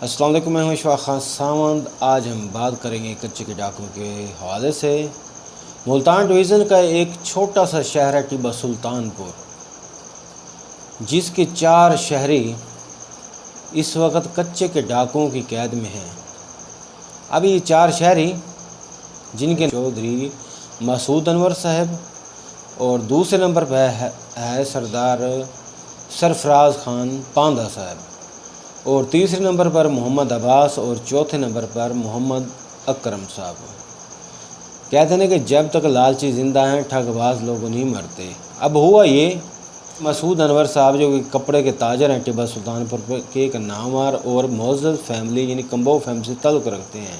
अस्सलाम वालेकुम, मैं हूं इशफाक खान सावंत। आज हम बात करेंगे कच्चे के डाकुओं के हवाले से। मुल्तान डिवीज़न का एक छोटा सा शहर है टिब्बा सुल्तानपुर, जिसके 4 शहरी इस वक्त कच्चे के डाकुओं की कैद में हैं। अब ये 4 शहरी, जिनके चौधरी मसूद अनवर साहब, और दूसरे नंबर पर है सरदार सरफराज खान पांदा साहब, और तीसरे नंबर पर मोहम्मद अब्बास, और चौथे नंबर पर मोहम्मद अकरम साहब। कहते हैं कि जब तक लालची ज़िंदा हैं ठगबाज लोग नहीं मरते। अब हुआ ये, मसूद अनवर साहब जो कि कपड़े के ताजर हैं टिब्बा सुल्तानपुर के एक नामवर और मोअज़्ज़ज़ फैमिली यानी कंबो फैमिली से ताल्लुक़ रखते हैं।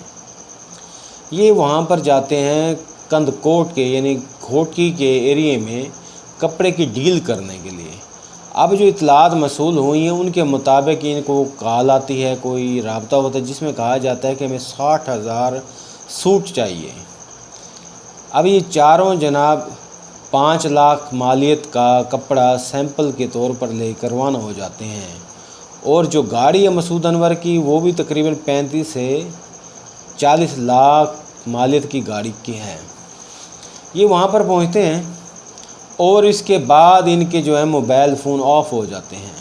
ये वहाँ पर जाते हैं कंदकोट के यानी घोटकी के एरिए में कपड़े की डील करने के लिए। अब जो इतलात मसूल हुई हैं उनके मुताबिक इनको कॉल आती है, कोई राब्ता होता है जिसमें कहा जाता है कि हमें 60,000 सूट चाहिए। अब ये चारों जनाब 5 लाख मालियत का कपड़ा सैंपल के तौर पर लेकर रवाना हो जाते हैं, और जो गाड़ी है मसूद अनवर की वो भी तकरीबन 35 से 40 लाख मालियत की गाड़ी की है। ये वहाँ पर पहुँचते हैं और इसके बाद इनके जो है मोबाइल फ़ोन ऑफ हो जाते हैं।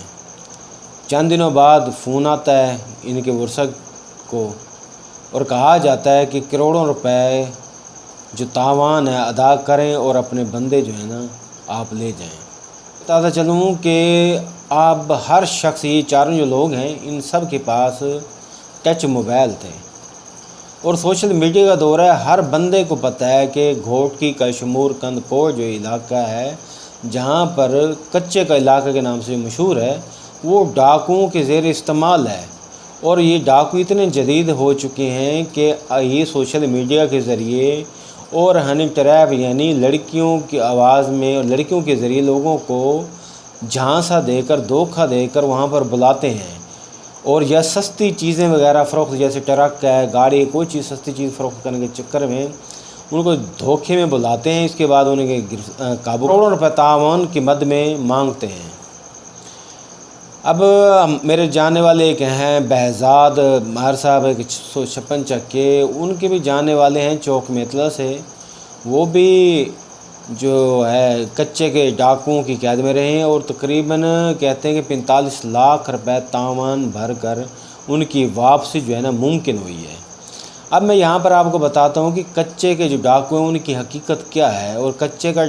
चंद दिनों बाद फ़ोन आता है इनके वर्षक को और कहा जाता है कि करोड़ों रुपए जो तावान है अदा करें और अपने बंदे जो है ना आप ले जाएं। बताता चलूँ कि अब हर शख्स, ये चारों जो लोग हैं इन सब के पास टच मोबाइल थे और सोशल मीडिया का दौर है। हर बंदे को पता है कि घोटकी कशमूर कंदकोट जो इलाका है, जहाँ पर कच्चे का इलाका के नाम से मशहूर है, वो डाकुओं के ज़ेर इस्तेमाल है। और ये डाकू इतने जदीद हो चुके हैं कि ये सोशल मीडिया के ज़रिए और हनी ट्रैप यानी लड़कियों की आवाज़ में और लड़कियों के ज़रिए लोगों को झांसा देकर, धोखा देकर वहाँ पर बुलाते हैं, और या सस्ती चीज़ें वगैरह फ़रोख्त, जैसे ट्रक है, गाड़ी, कोई चीज़ सस्ती चीज़ फ़रोख्त करने के चक्कर में उनको धोखे में बुलाते हैं। इसके बाद उनके काबू करोड़ों रुपये तावान की मद में मांगते हैं। अब मेरे जाने वाले एक हैं बहजाद मार साहब, एक 156 चक्के, उनके भी जाने वाले हैं चौक मेतला से। वो भी जो है कच्चे के डाकुओं की कैद में रहे हैं और तकरीबन कहते हैं कि 45 लाख रुपए तावान भर कर उनकी वापसी जो है ना मुमकिन हुई है। अब मैं यहाँ पर आपको बताता हूँ कि कच्चे के जो डाकू हैं उनकी हकीकत क्या है और कच्चे का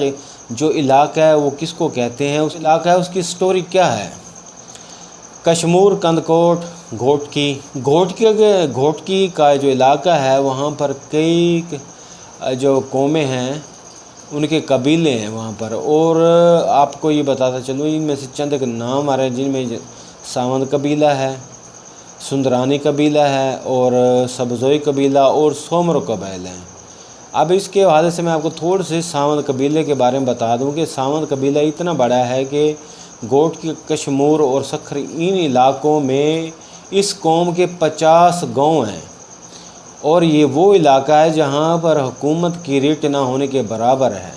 जो इलाका है वो किसको कहते हैं, उस इलाका है उसकी स्टोरी क्या है। कशमूर कंदकोट घोटकी का जो इलाका है, वहाँ पर कई जो कौमें हैं, उनके कबीले हैं वहाँ पर। और आपको ये बताता चलूँ, इनमें से चंद एक नाम आ रहे हैं, जिनमें सावंत कबीला है, सुंदरानी कबीला है, और सब्ज़ोई कबीला और सोमरो कबीला हैं। अब इसके हवाले से मैं आपको थोड़े से सावंत कबीले के बारे में बता दूं कि सावंत कबीला इतना बड़ा है कि गोट की कशमूर और सखर इन इलाकों में इस कौम के 50 गांव हैं, और ये वो इलाका है जहाँ पर हुकूमत की रिट ना होने के बराबर है।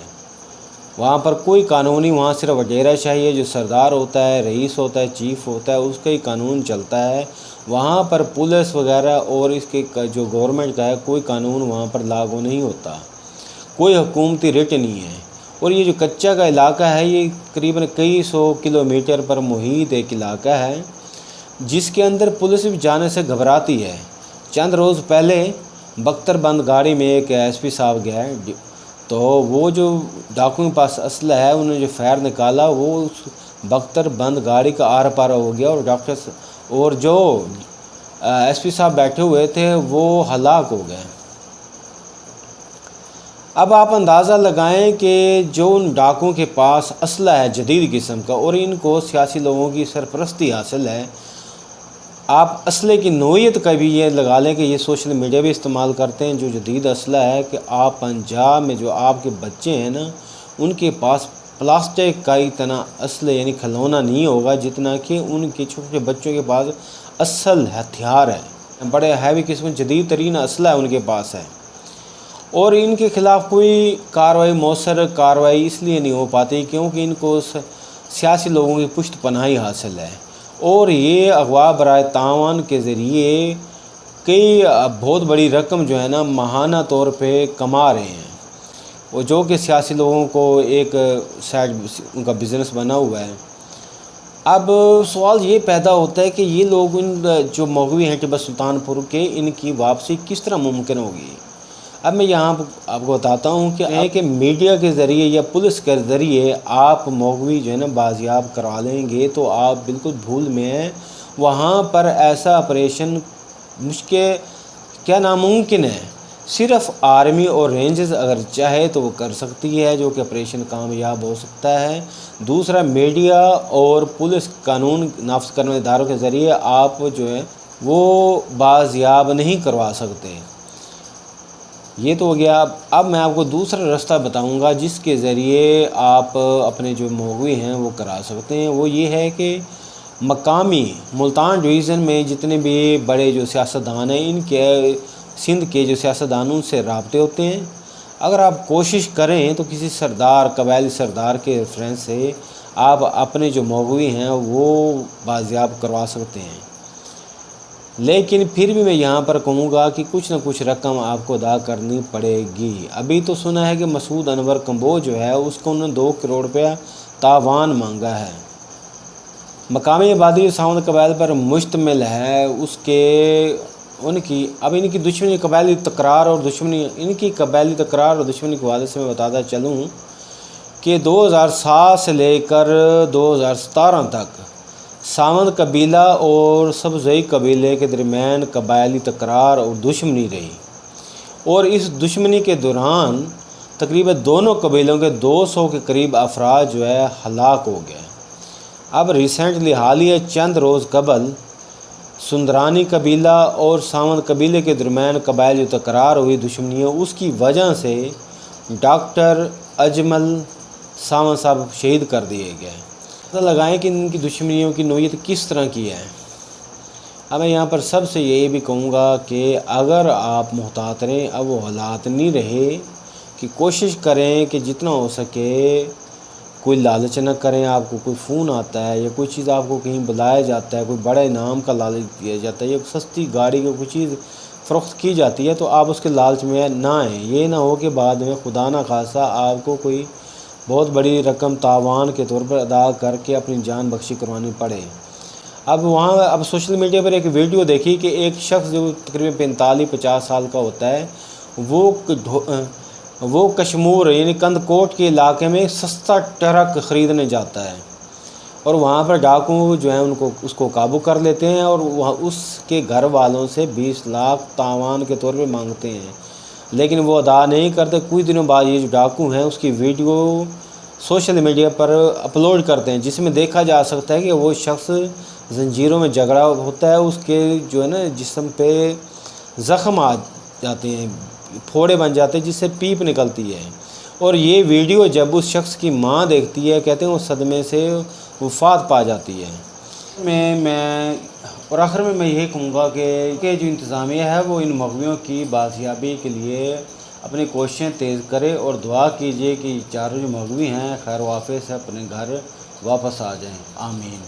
वहाँ पर कोई कानूनी, वहाँ सिर्फ वडेरा चाहिए, जो सरदार होता है, रईस होता है, चीफ होता है, उसका ही कानून चलता है। वहाँ पर पुलिस वगैरह और इसके जो गवर्नमेंट का है कोई कानून वहाँ पर लागू नहीं होता, कोई हुकूमती रिट नहीं है। और ये जो कच्चा का इलाका है ये करीबन कई 100 किलोमीटर पर मुहित एक इलाका है, जिसके अंदर पुलिस भी जाने से घबराती है। चंद रोज़ पहले बख्तरबंद गाड़ी में एक एसपी साहब गया है, तो वो जो डाकुओं के पास असला है उन्होंने जो फायर निकाला वो उस बख्तरबंद गाड़ी का आर पार हो गया, और डॉक्टर और जो एसपी साहब बैठे हुए थे वो हलाक हो गए। अब आप अंदाज़ा लगाएं कि जो उन डाकुओं के पास असला है जदीद किस्म का, और इनको सियासी लोगों की सरपरस्ती हासिल है। आप असले की नोयत का भी ये लगा लें कि ये सोशल मीडिया भी इस्तेमाल करते हैं। जो जदीद असला है कि आप पंजाब में जो आपके बच्चे हैं ना, उनके पास प्लास्टिक का इतना असले यानी खिलौना नहीं होगा जितना कि उनके छोटे बच्चों के पास असल हथियार है। बड़े हैवी किस्म जदीद तरीन असला है उनके पास है, और इनके ख़िलाफ़ कोई कार्रवाई, मौसर कार्रवाई इसलिए नहीं हो पाती क्योंकि इनको सियासी लोगों की पुष्ट पनाही हासिल है। اور یہ اغوا برائے تاوان کے ذریعے کئی بہت بڑی رقم جو ہے نا ماہانہ طور پہ کما رہے ہیں، وہ جو کہ سیاسی لوگوں کو ایک سائڈ ان کا بزنس بنا ہوا ہے۔ اب سوال یہ پیدا ہوتا ہے کہ یہ لوگ ان جو مغوی ہیں ٹیپو سلطان پور کے، ان کی واپسی کس طرح ممکن ہوگی؟ اب میں یہاں آپ کو بتاتا ہوں کہ میڈیا کے ذریعے یا پولیس کے ذریعے آپ مغوی جو ہے نا بازیاب کروا لیں گے تو آپ بالکل بھول میں ہیں۔ وہاں پر ایسا آپریشن مشکل کیا ناممکن ہے، صرف آرمی اور رینجز اگر چاہے تو وہ کر سکتی ہے، جو کہ آپریشن کامیاب ہو سکتا ہے۔ دوسرا، میڈیا اور پولیس قانون نافذ کرنے والے اداروں کے ذریعے آپ جو ہے وہ بازیاب نہیں کروا سکتے۔ یہ تو ہو گیا۔ اب میں آپ کو دوسرا راستہ بتاؤں گا جس کے ذریعے آپ اپنے جو مغوی ہیں وہ کرا سکتے ہیں۔ وہ یہ ہے کہ مقامی ملتان ڈویژن میں جتنے بھی بڑے جو سیاستدان ہیں، ان کے سندھ کے جو سیاستدانوں سے رابطے ہوتے ہیں۔ اگر آپ کوشش کریں تو کسی سردار، قبائلی سردار کے ریفرنس سے آپ اپنے جو مغوی ہیں وہ بازیاب کروا سکتے ہیں۔ لیکن پھر بھی میں یہاں پر کہوں گا کہ کچھ نہ کچھ رقم آپ کو ادا کرنی پڑے گی۔ ابھی تو سنا ہے کہ مسعود انور کمبوج جو ہے اس کو انہوں نے 2 کروڑ روپیہ تاوان مانگا ہے۔ مقامی آبادی جو ساونت قبائل پر مشتمل ہے ان کی دشمنی قبائلی تکرار اور دشمنی کے حوالے سے میں بتاتا چلوں کہ 2007 سے لے کر 2017 تک ساونت قبیلہ اور سبزئی قبیلے کے درمیان قبائلی تکرار اور دشمنی رہی، اور اس دشمنی کے دوران تقریباً دونوں قبیلوں کے 200 کے قریب افراد جو ہے ہلاک ہو گئے۔ اب ریسنٹلی حالیہ چند روز قبل سندرانی قبیلہ اور ساونت قبیلے کے درمیان قبائلی تکرار ہوئی دشمنی، اس کی وجہ سے ڈاکٹر اجمل ساونت صاحب شہید کر دیے گئے۔ پتہ لگائیں کہ ان کی دشمنیوں کی نوعیت کس طرح کی ہے۔ اب میں یہاں پر سب سے یہی بھی کہوں گا کہ اگر آپ محتاط رہیں، اب وہ حالات نہیں رہے کہ کوشش کریں کہ جتنا ہو سکے کوئی لالچ نہ کریں۔ آپ کو کوئی فون آتا ہے یا کوئی چیز آپ کو کہیں بلایا جاتا ہے، کوئی بڑے انعام کا لالچ دیا جاتا ہے یا سستی گاڑی کی کوئی چیز فروخت کی جاتی ہے تو آپ اس کے لالچ میں نہ آئیں۔ یہ نہ ہو کہ بعد میں خدا نہ خواستہ آپ کو کوئی بہت بڑی رقم تاوان کے طور پر ادا کر کے اپنی جان بخشی کروانی پڑے۔ اب سوشل میڈیا پر ایک ویڈیو دیکھی کہ ایک شخص جو تقریباً 45-50 سال کا ہوتا ہے، وہ کشمور یعنی کند کوٹ کے علاقے میں سستا ٹرک خریدنے جاتا ہے، اور وہاں پر ڈاکو جو ہیں اس کو قابو کر لیتے ہیں اور اس کے گھر والوں سے 20 لاکھ تاوان کے طور پہ مانگتے ہیں، لیکن وہ ادا نہیں کرتے۔ کچھ دنوں بعد یہ جو ڈاکو ہیں اس کی ویڈیو سوشل میڈیا پر اپلوڈ کرتے ہیں، جس میں دیکھا جا سکتا ہے کہ وہ شخص زنجیروں میں جگڑا ہوتا ہے، اس کے جو ہے نا جسم پہ زخم آ جاتے ہیں، پھوڑے بن جاتے ہیں جس سے پیپ نکلتی ہے، اور یہ ویڈیو جب اس شخص کی ماں دیکھتی ہے کہتے ہیں وہ صدمے سے وفات پا جاتی ہے۔ اور آخر میں یہی کہوں گا کہ جو انتظامیہ ہے وہ ان مغویوں کی بازیابی کے لیے اپنی کوششیں تیز کرے اور دعا کیجیے کہ چاروں جو مغوی ہیں خیر و عافیت سے اپنے گھر واپس آ جائیں۔ آمین۔